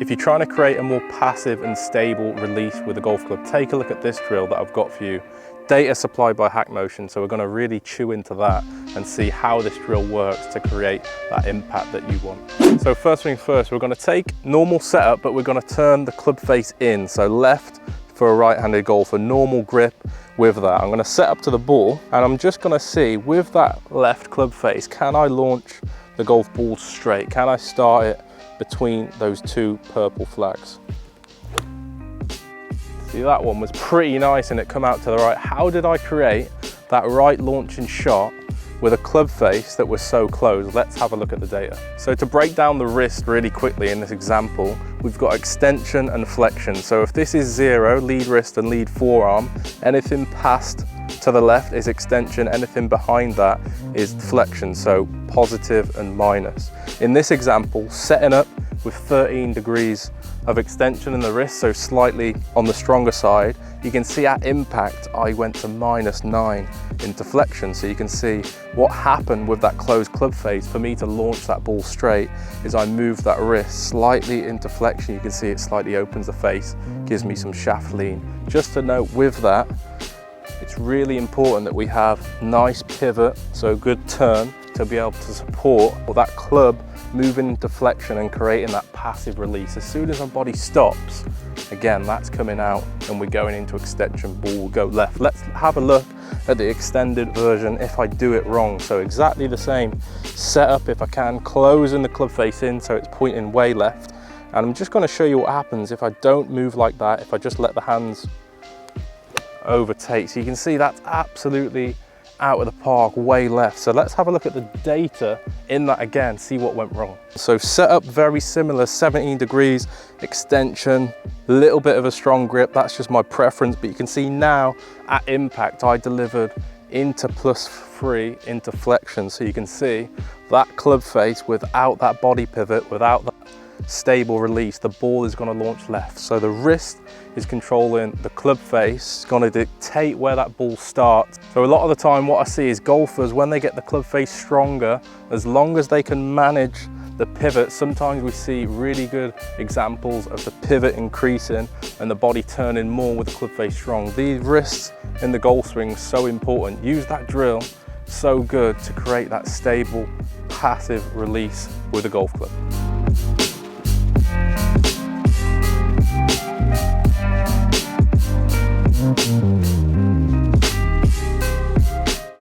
If you're trying to create a more passive and stable release with a golf club, take a look at this drill that I've got for you. Data supplied by HackMotion, so we're going to really chew into that and see how this drill works to create that impact that you want. So first things first, we're going to take normal setup, but we're going to turn the club face in, so left for a right-handed golfer, normal grip with that. I'm going to set up to the ball and I'm just going to see with that left club face, can I launch the golf ball straight? Can I start it between those two purple flags? See, that one was pretty nice and it come out to the right. How did I create that right launching shot with a club face that was so close? Let's have a look at the data. So to break down the wrist really quickly in this example, we've got extension and flexion. So if this is 0, lead wrist and lead forearm, anything past to the left is extension, anything behind that is flexion, so positive and minus. In this example, setting up with 13 degrees of extension in the wrist, so slightly on the stronger side, you can see at impact I went to -9 into flexion. So you can see what happened with that closed club face for me to launch that ball straight is I moved that wrist slightly into flexion. You can see it slightly opens the face, gives me some shaft lean. Just to note with that, it's really important that we have nice pivot, so good turn to be able to support that club moving into flexion and creating that passive release. As soon as my body stops, again, that's coming out and we're going into extension, ball will go left. Let's have a look at the extended version if I do it wrong. So exactly the same setup if I can, closing the club face in so it's pointing way left. And I'm just going to show you what happens if I don't move like that, if I just let the hands overtake. So you can see that's absolutely out of the park, way left. So let's have a look at the data in that again, see what went wrong. So setup very similar, 17 degrees, extension, little bit of a strong grip, that's just my preference, but you can see now at impact I delivered into +3 into flexion. So you can see that club face without that body pivot, without that stable release, the ball is going to launch left. So the wrist is controlling the club face, going to dictate where that ball starts. So a lot of the time what I see is golfers, when they get the club face stronger, as long as they can manage the pivot, sometimes we see really good examples of the pivot increasing and the body turning more with the club face strong. These wrists in the golf swing so important. Use that drill so good to create that stable, passive release with a golf club.